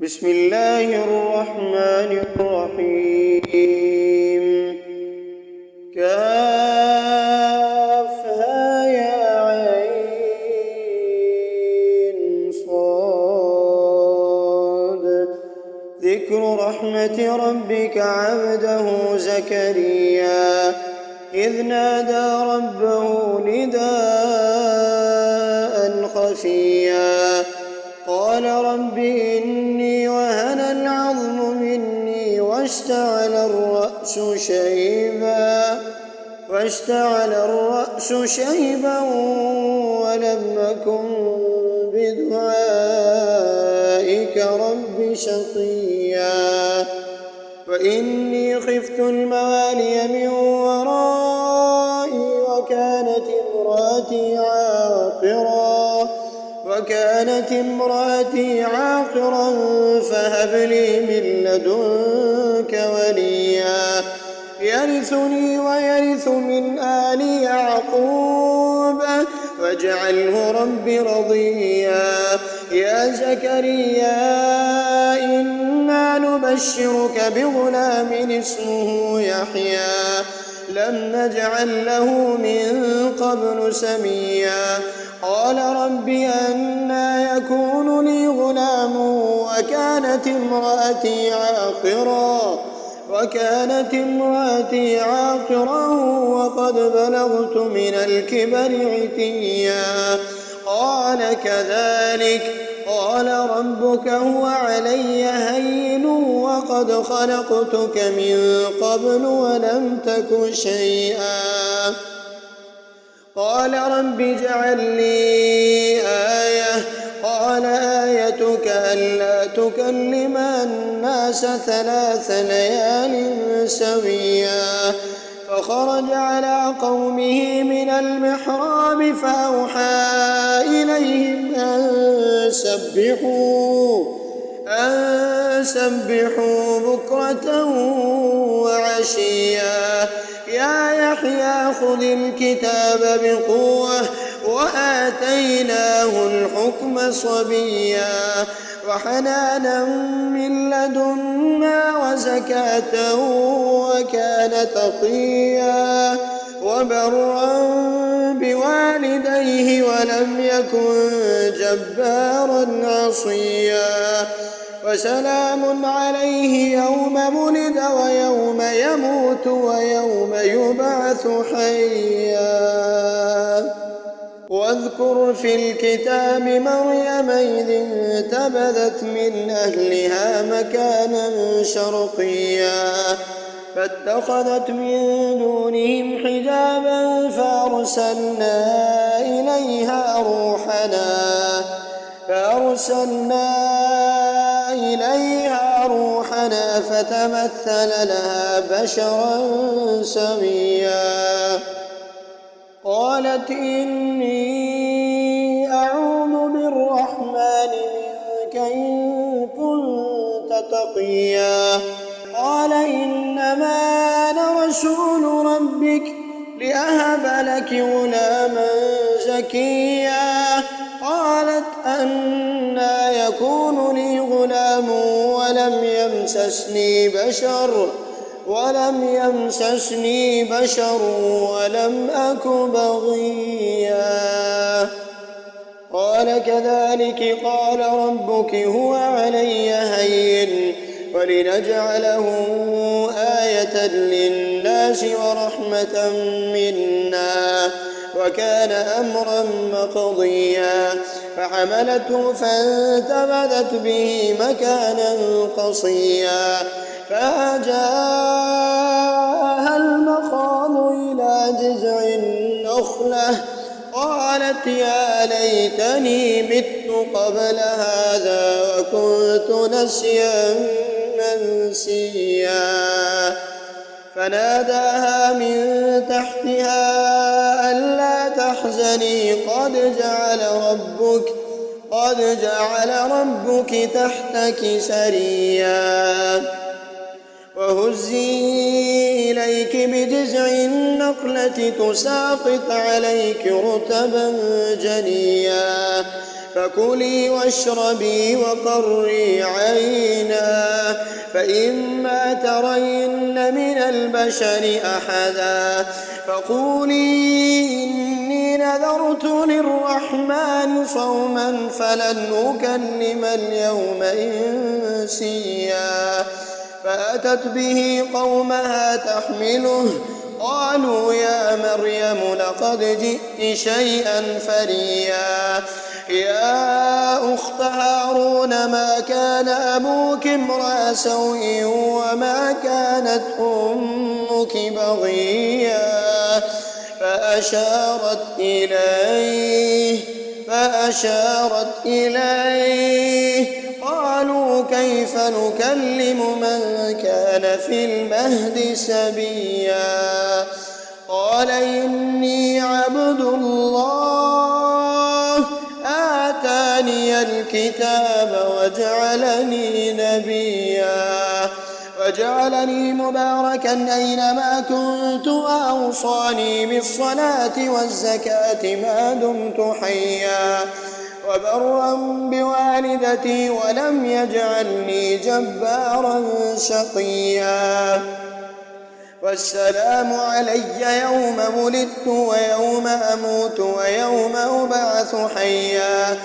بسم الله الرحمن الرحيم. كافها يا عين صاد. ذكر رحمة ربك عبده زكريا إذ نادى ربه نداء خفيا قال رب إني وهن العظم مني واشتعل الرأس شيبا ولم أكن بدعائك رب شقيا وإني خفت الموالي من ورائي وكانت امرأتي عاقرا فهب لي من لدنك وليا يرثني ويرث من آل يعقوب واجعله رب رضيا. يا زكريا إنا نبشرك بغلام اسمه يحيى لم نجعل له من قبل سميا قال رب أنى يكون لي غلام وكانت امرأتي عاقرا وقد بلغت من الكبر عتيا قال كذلك قال ربك هو علي هين وقد خلقتك من قبل ولم تك شيئا قال رب اجعل لي آية قال آيتك ألا تكلم الناس 3 ليال سويا فخرج على قومه من المحراب فأوحى إليهم أن سبحوا بكرة وعشيا يا يحيى خذ الكتاب بقوة وآتيناه الحكم صبيا وحنانا من لدنا وزكاة وكان تقيا وبرا بوالديه ولم يكن جبارا عصيا وسلام عليه يوم ولد ويوم يموت ويوم يبعث حيا. واذكر في الكتاب مريم إذ انتبذت من أهلها مكانا شرقيا فاتخذت من دونهم حجابا فأرسلنا إليها روحنا فتمثل لها بشرا سويا قالت إني أعوذ بالرحمن منك إن كنت تقيا قال إنما أنا رسول ربك لأهب لك غلاما زكيا قالت أنى يكون لي غلام ولم يمسسني بشر ولم أك بغيا قال كذلك قال ربك هو علي هين ولنجعله آية للناس ورحمة منا وكان أمرا مقضيا فحملته فانتبذت به مكانا قصيا فأجاءها المخاض إلى جذع النخلة قالت يا ليتني مت قبل هذا وكنت نسيا منسيا فناداها من تحتها ألا تحزني قد جعل ربك تحتك سريا وهزي إليك بجذع النخلة تساقط عليك رطبا جنيا فكلي واشربي وقري عينا فإما ترين من البشر أحدا فقولي إني نذرت للرحمن صوما فلن أكلم اليوم إنسيا فأتت به قومها تحمله قالوا يا مريم لقد جئت شيئا فريا يا أخت هارون ما كان أبوك امرأ سوء وما كانت أمك بغيا فأشارت إليه قالوا كيف نكلم من كان في المهد سبيا قال إني عبد الله آتاني الكتاب وجعلني نبيا وجعلني مباركا أينما كنت وأوصاني بالصلاة والزكاة ما دمت حيا وبرا بوالدتي ولم يجعلني جبارا شقيا والسلام علي يوم ولدت ويوم أموت ويوم أبعث حيا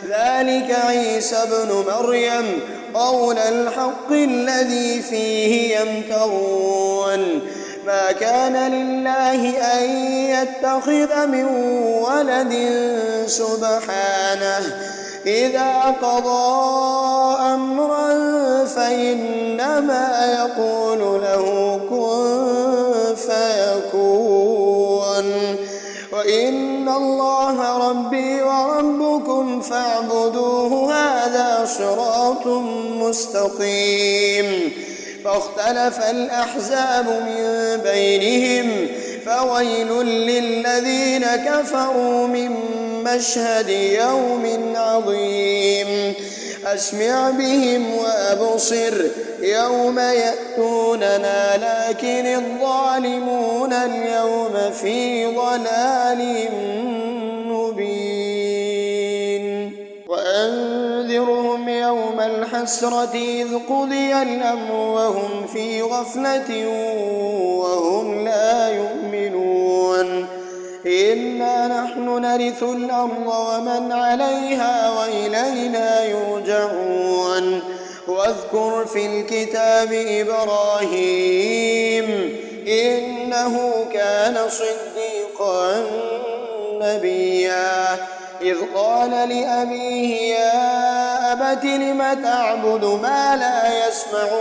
ذلك عيسى ابن مريم قول الحق الذي فيه يمترون ما كان لله أن يتخذ من ولد سبحانه إذا قضى أمرا فإنما يقول له كن فيكون وإن الله ربي وربكم فاعبدوه هذا صراط مستقيم فاختلف الأحزاب من بينهم فويل للذين كفروا من مشهد يوم عظيم أسمع بهم وأبصر يوم يأتوننا لكن الظالمون اليوم في ضلال مبين وأنذرهم يوم الحسرة إذ قضي الأمر وهم في غفلة وهم لا يؤمنون إنا نحن نرث الأرض ومن عليها وإلينا يرجعون واذكر في الكتاب إبراهيم إنه كان صديقا نبيا إذ قال لأبيه يا أبت لم تعبد ما لا يسمع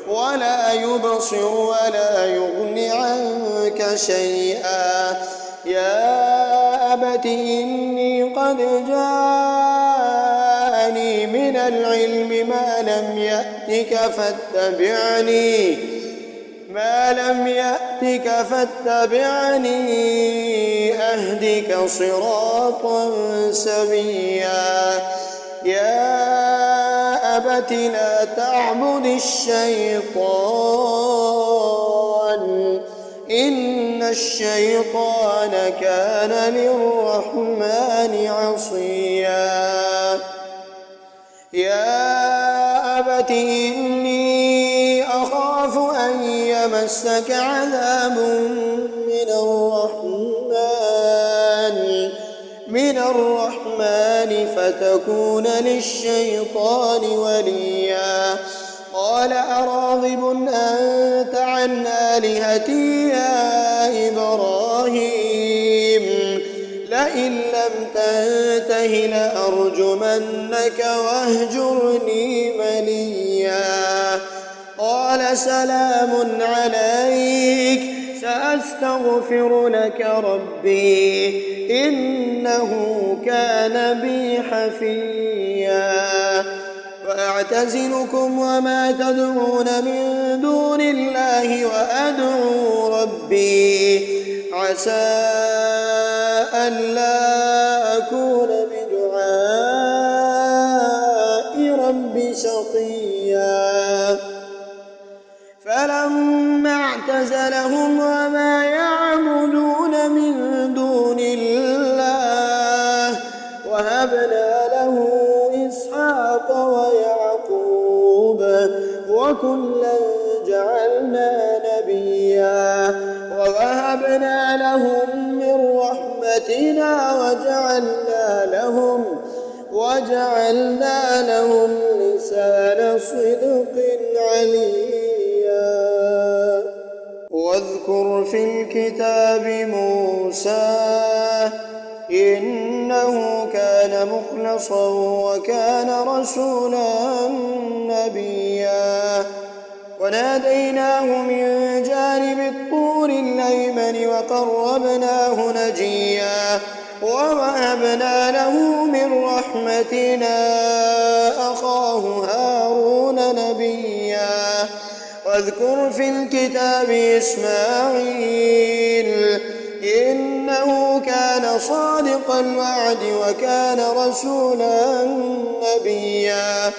ولا يبصر ولا يغني عنك شيئا يا أبت إني قد جاءني من العلم ما لم يأتك فاتبعني أهدك صراطا سويا يا أبت لا تعبد الشيطان إن الشيطان كان للرحمن عصيا يا أبت إني أخاف أن يمسك عذاب من الرحمن فتكون للشيطان وليا قال أراغب أنت عن آلهتي يا إبراهيم لئن لم تنته لأرجمنك واهجرني مليا قال سلام عليك سأستغفر لك ربي إنه كان بي حفيا وأعتزلكم وما تدعون من دون الله وأدعو ربي عسى ألا أكون بدعاء ربي شقيا فلما اعتزلهم وما يعبدون من دون الله وهبنا له إسحاق ويعقوب وكلا جعلنا نبيا ووهبنا لهم من رحمتنا وجعلنا لهم لسان صدق عليا. واذكر في الكتاب موسى إنه كان مخلصا وكان رسولا نبيا وناديناه من جانب الطور الأيمن وقربناه نجيا ووهبنا له من رحمتنا أخاه هارون نبيا. واذكر في الكتاب إسماعيل إنه كان صادق الوعد وكان رسولا نبيا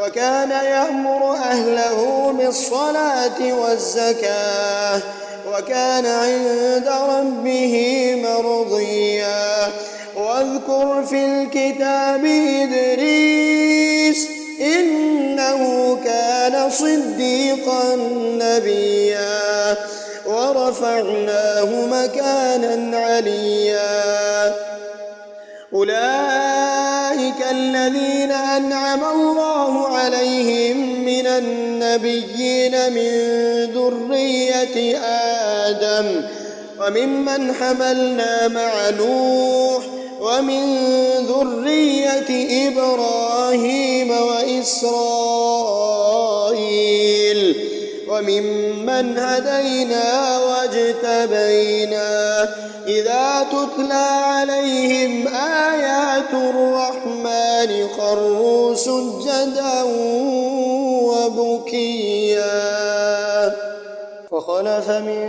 وكان يأمر أهله بالصلاة والزكاة وكان عند ربه مرضيا. واذكر في الكتاب إدريس إنه كان صديقا نبيا ورفعناه مكانا عليا. أولئك الذين أنعم الله عليهم من النبيين من ذرية آدم وممن حملنا مع نوح ومن ذرية إبراهيم وإسرائيل وممن هدينا واجتبينا إذا تتلى عليهم آيات الرحمن خروا سجدا وبكيا. فخلف من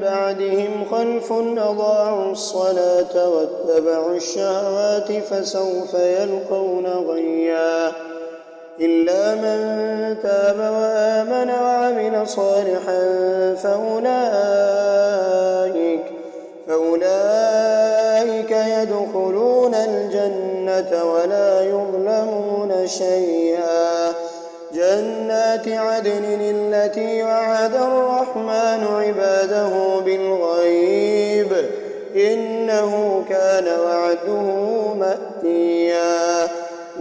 بعدهم خلف أضاعوا الصلاة واتبعوا الشهوات فسوف يلقون غيا إلا من تاب وآمن وعمل صالحا فأولئك يدخلون الجنة ولا يظلمون شيئا. جنات عدن التي وعد الرحمن عباده بالغيب إنه كان وعده مأتيا.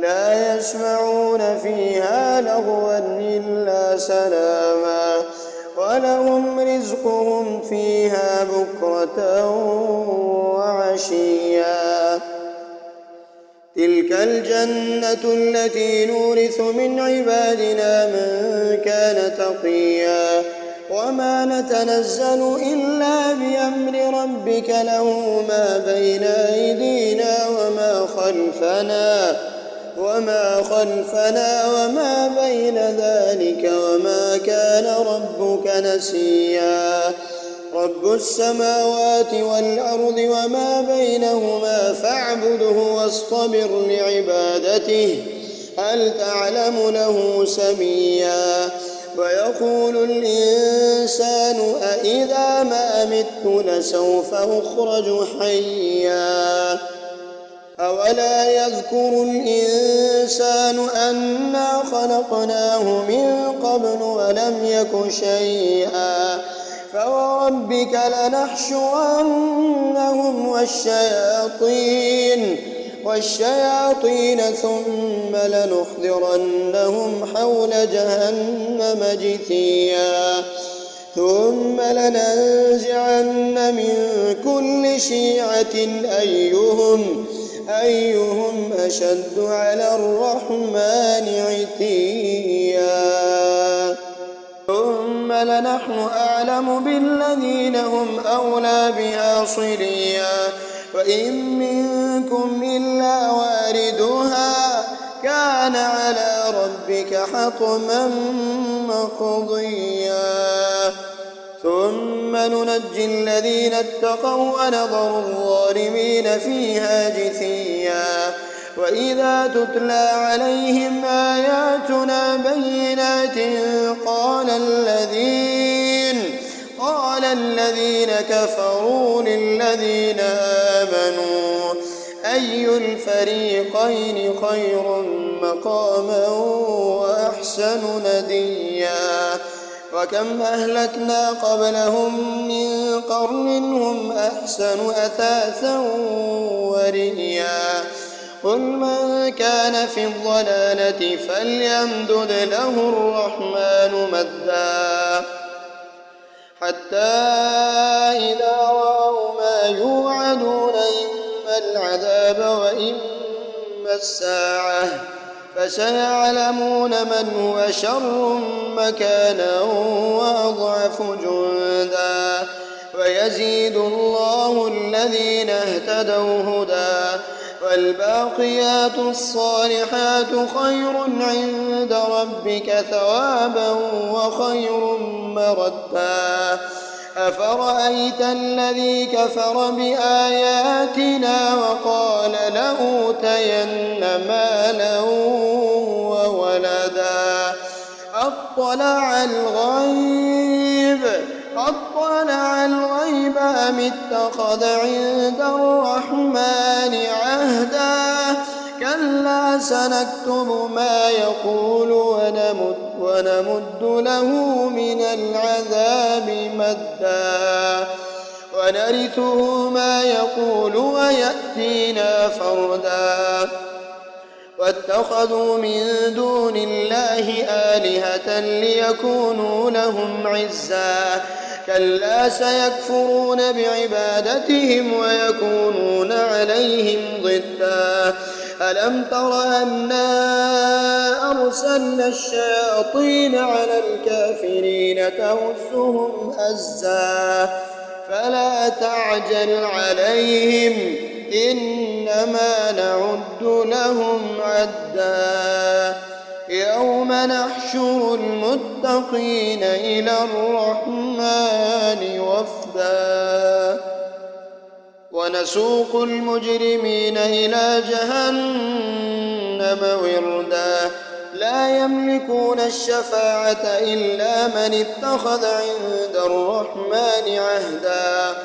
لا يسمعون فيها لغوا إلا سلاما ولهم رزقهم فيها بكرة وعشيا. تلك الجنة التي نورث من عبادنا من كان تقيا وما نتنزل إلا بأمر ربك له ما بين أيدينا وما خلفنا وما بين ذلك وما كان ربك نسيا. رب السماوات والأرض وما بينهما فاعبده واصطبر لعبادته هل تعلم له سميا. ويقول الإنسان أإذا ما مت لسوف أخرج حيا أولا يذكر الإنسان أنا خلقناه من قبل ولم يك شيئا. فوربك لنحشرنهم والشياطين ثم لنحضرنهم حول جهنم جثيا ثم لننزعن من كل شيعة أيهم أشد على الرحمن عتيا. ثم لنحن أعلم بالذين هم أولى بها صليا وإن منكم إلا واردها كان على ربك حتما مقضيا. ثم ننجي الذين اتقوا ونذر الظالمين فيها جثيا. وإذا تتلى عليهم آياتنا بينات قال الذين كفروا للذين آمنوا أي الفريقين خير مقاما وأحسن أحسن نديا وكم أهلكنا قبلهم من قرن هم أحسن أثاثا ورئيا قل من كان في الضلالة فليمدد له الرحمن مدا حتى إذا رأوا ما يوعدون إما العذاب وإما الساعة فسيعلمون من هو شر مكانا وأضعف جندا ويزيد الله الذين اهتدوا هدى والباقيات الصالحات خير عند ربك ثوابا وخير مردا أفرأيت الذي كفر بآياتنا وقال لأوتين مالا وولدا أطلع الغيب أم اتخذ عند الرحمن عهدا كلا سنكتب ما يقول ونمد له من العذاب مدا ونرثه ما يقول ويأتينا فردا واتخذوا من دون الله آلهة ليكونوا لهم عزا كلا سيكفرون بعبادتهم ويكونون عليهم ضدا ألم تر أنا أرسلنا الشياطين على الكافرين تؤزهم أزا فلا تعجل عليهم إنما نعد لهم عدا يوم نحشر المتقين إلى الرحمن وفدا ونسوق المجرمين إلى جهنم وردا لا يملكون الشفاعة إلا من اتخذ عند الرحمن عهدا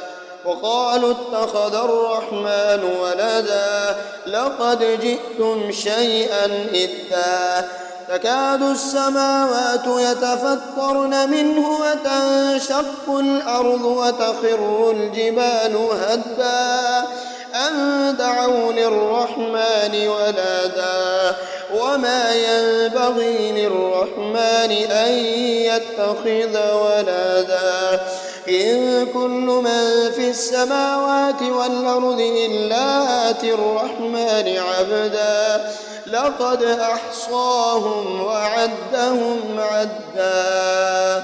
وقالوا اتخذ الرحمن ولدا لقد جئتم شيئا إدا تكاد السماوات يتفطرن منه وتنشق الأرض وتخر الجبال هدا أن دعوا للرحمن ولدا وما ينبغي للرحمن أن يتخذ ولدا إن كل من في السماوات والأرض إلا آتي الرحمن عبدا لقد أحصاهم وعدهم عدا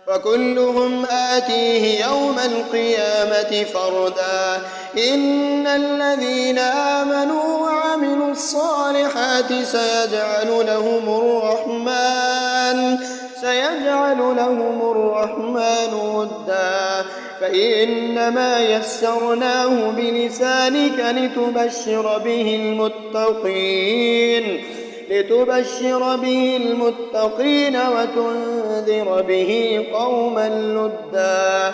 وكلهم آتيه يوم القيامة فردا إن الذين آمنوا وعملوا الصالحات سيجعل لهم الرحمن ودا فإنما يسرناه بلسانك لتبشر به المتقين وتنذر به قوما لدا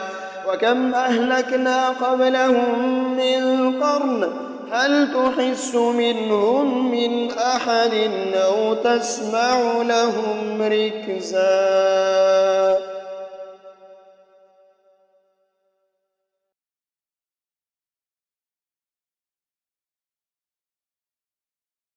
وكم أهلكنا قبلهم من قرن هل تحس منهم من أحد أو تسمع لهم ركزا